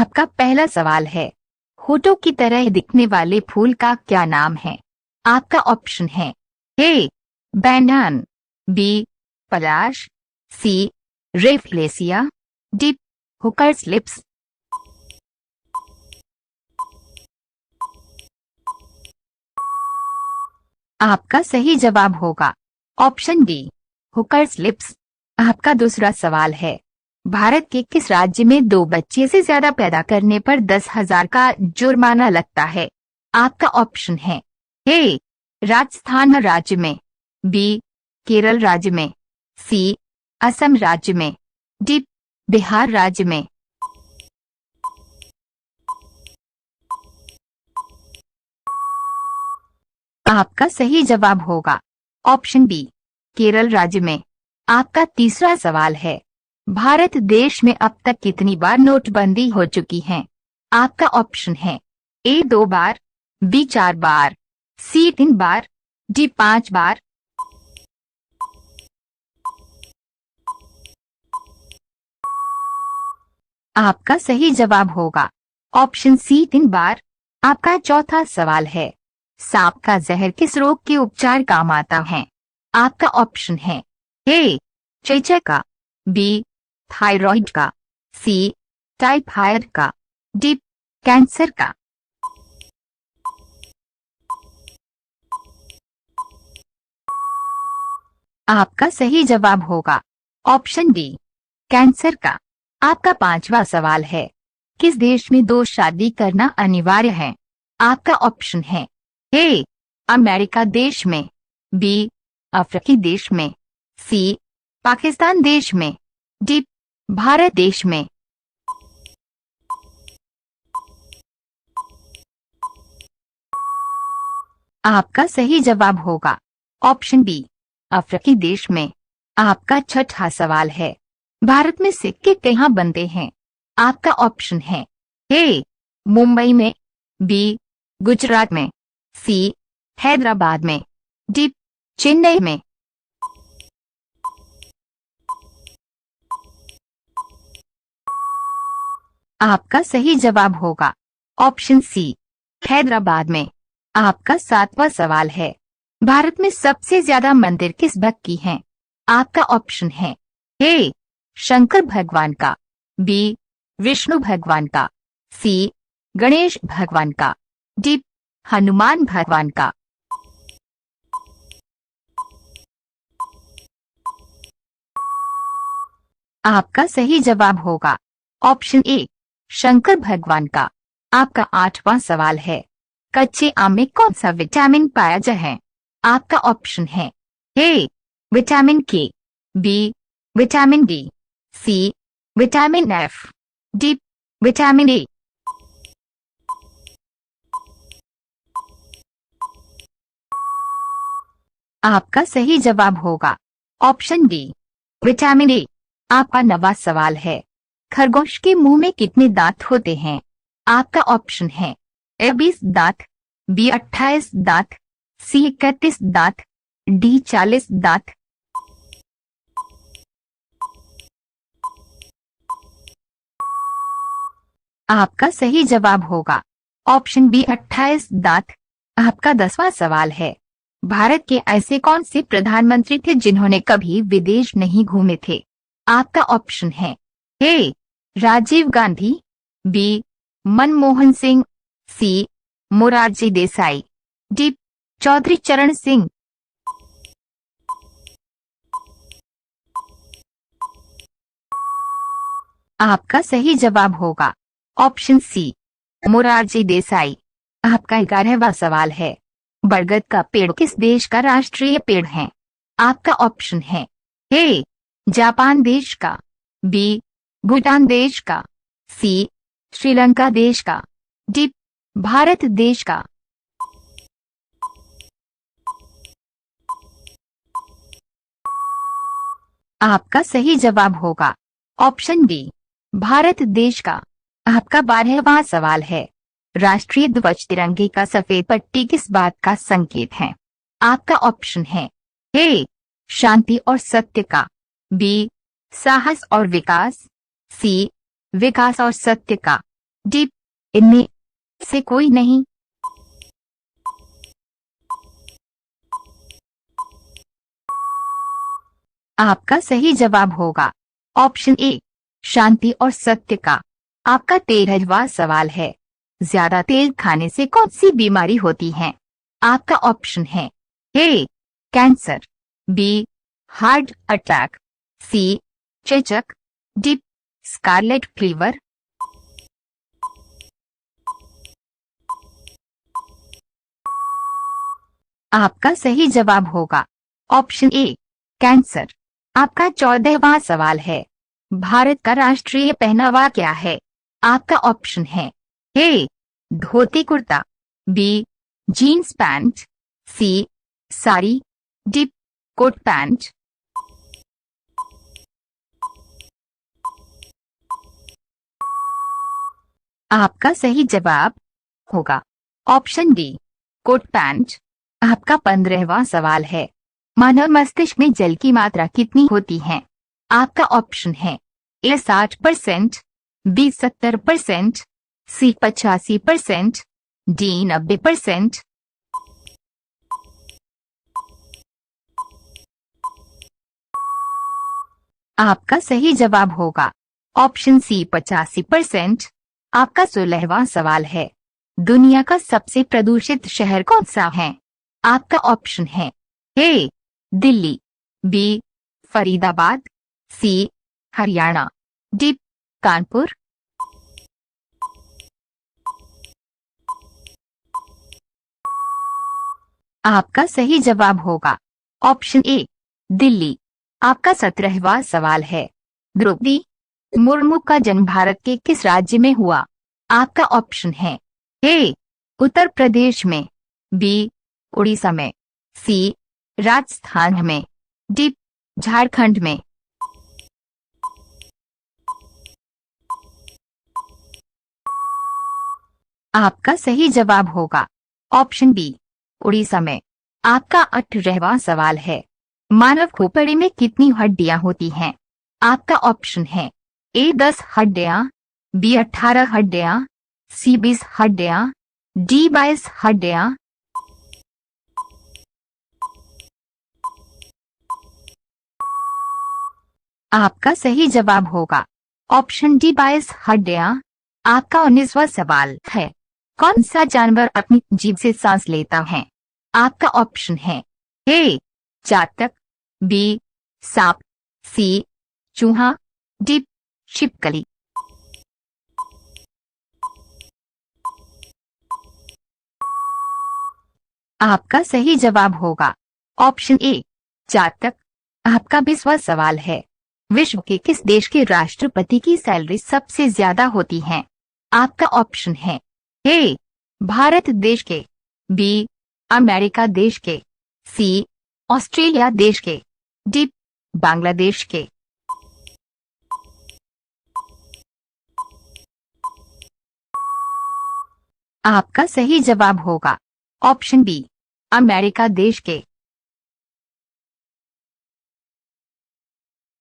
आपका पहला सवाल है, होठों की तरह दिखने वाले फूल का क्या नाम है? आपका ऑप्शन है ए बैंगन, बी पलाश, सी रेफलेसिया, डी हुकर्स लिप्स। आपका सही जवाब होगा ऑप्शन डी हुकर्स लिप्स। आपका दूसरा सवाल है, भारत के किस राज्य में 2 बच्चे से ज्यादा पैदा करने पर 10,000 का जुर्माना लगता है? आपका ऑप्शन है ए राजस्थान राज्य में, बी केरल राज्य में, सी असम राज्य में, डी बिहार राज्य में। आपका सही जवाब होगा ऑप्शन बी केरल राज्य में। आपका तीसरा सवाल है, भारत देश में अब तक कितनी बार नोटबंदी हो चुकी है? आपका ऑप्शन है ए 2 बार, बी 4 बार, सी 3 बार, डी 5 बार। आपका सही जवाब होगा ऑप्शन सी 3 बार। आपका चौथा सवाल है, सांप का जहर किस रोग के उपचार काम आता है? आपका ऑप्शन है ए चेचक का, बी थायराइड का, सी टाइफाइड का, डी कैंसर का। आपका सही जवाब होगा ऑप्शन डी कैंसर का। आपका पांचवा सवाल है, किस देश में 2 शादी करना अनिवार्य है? आपका ऑप्शन है ए अमेरिका देश में, बी अफ्रीकी देश में, सी पाकिस्तान देश में, डी भारत देश में। आपका सही जवाब होगा ऑप्शन बी अफ्रीकी देश में। आपका छठा सवाल है, भारत में सिक्के कहाँ बनते हैं? आपका ऑप्शन है ए मुंबई में, बी गुजरात में, सी हैदराबाद में, डी चेन्नई में। आपका सही जवाब होगा ऑप्शन सी हैदराबाद में। आपका सातवां सवाल है, भारत में सबसे ज्यादा मंदिर किस भक्त की हैं? आपका ऑप्शन है ए शंकर भगवान का, बी विष्णु भगवान का, सी गणेश भगवान का, डी हनुमान भगवान का। आपका सही जवाब होगा ऑप्शन ए शंकर भगवान का। आपका आठवां सवाल है, कच्चे आम में कौन सा विटामिन पाया जाता है? आपका ऑप्शन है A vitamin K, B vitamin D, C vitamin F, D vitamin A. आपका सही जवाब होगा ऑप्शन डी विटामिन ए। आपका नवा सवाल है, खरगोश के मुंह में कितने दांत होते हैं? आपका ऑप्शन है ए 20 दांत, बी 28 दांत, सी 31 दांत, डी 40 दांत। आपका सही जवाब होगा ऑप्शन बी 28 दांत। आपका 10वां सवाल है, भारत के ऐसे कौन से प्रधानमंत्री थे जिन्होंने कभी विदेश नहीं घूमे थे? आपका ऑप्शन है ए राजीव गांधी, बी मनमोहन सिंह, सी मोरारजी देसाई, डी चौधरी चरण सिंह। आपका सही जवाब होगा ऑप्शन सी मोरारजी देसाई। आपका 11वां सवाल है, बरगद का पेड़ किस देश का राष्ट्रीय पेड़ है? आपका ऑप्शन है ए जापान देश का, बी भूटान देश का, सी श्रीलंका देश का, डी भारत देश का। आपका सही जवाब होगा ऑप्शन डी भारत देश का। आपका 12वां सवाल है, राष्ट्रीय ध्वज तिरंगे का सफेद पट्टी किस बात का संकेत है? आपका ऑप्शन है ए शांति और सत्य का, बी साहस और विकास, सी विकास और सत्य का, डी इनमें से कोई नहीं। आपका सही जवाब होगा ऑप्शन ए, शांति और सत्य का। आपका 13वां सवाल है, ज्यादा तेल खाने से कौन सी बीमारी होती है? आपका ऑप्शन है ए, कैंसर, बी, हार्ट अटैक, सी, चेचक, डी, स्कारलेट फीवर। आपका सही जवाब होगा ऑप्शन ए, कैंसर। आपका 14वां सवाल है, भारत का राष्ट्रीय पहनावा क्या है? आपका ऑप्शन है ए, dhoti kurta, B, jeans pant, सी, साड़ी, डी, कोट पैंट। आपका सही जवाब होगा ऑप्शन डी, कोट पैंट। आपका 15वां सवाल है, मानव मस्तिष्क में जल की मात्रा कितनी होती है? आपका ऑप्शन है ए, 60%, बी, 70%, सी, 85%, डी, 90%। आपका सही जवाब होगा ऑप्शन सी, 85%। आपका 16वां सवाल है, दुनिया का सबसे प्रदूषित शहर कौन सा है? आपका ऑप्शन है ए, दिल्ली, बी, फरीदाबाद, सी, हरियाणा, डी, कानपुर। आपका सही जवाब होगा ऑप्शन ए, दिल्ली। आपका 17वां सवाल है, द्रौपदी मुर्मू का जन्म भारत के किस राज्य में हुआ? आपका ऑप्शन है ए, उत्तर प्रदेश में, बी, उड़ीसा में, सी, राजस्थान में, डी, झारखंड में। आपका सही जवाब होगा ऑप्शन बी, उड़ीसा में। आपका 18वां सवाल है, मानव खोपड़ी में कितनी हड्डियां होती हैं? आपका ऑप्शन है ए, 10 हड्डियां, बी, 18 हड्डियां, सी, 20 हड्डियां, डी, 22 हड्डियां। आपका सही जवाब होगा ऑप्शन डी, 22 हड्डियां। आपका 19वां सवाल है, कौन सा जानवर अपनी जीभ से सांस लेता है? आपका ऑप्शन है ए, चातक, बी, सांप, सी, चूहा, डी, छिपकली। आपका सही जवाब होगा ऑप्शन ए, चातक। आपका 20वां सवाल है, विश्व के किस देश के राष्ट्रपति की सैलरी सबसे ज्यादा होती है? आपका ऑप्शन है ए, भारत देश के, बी, अमेरिका देश के, सी, ऑस्ट्रेलिया देश के, डी, बांग्लादेश के। आपका सही जवाब होगा ऑप्शन बी, अमेरिका देश के।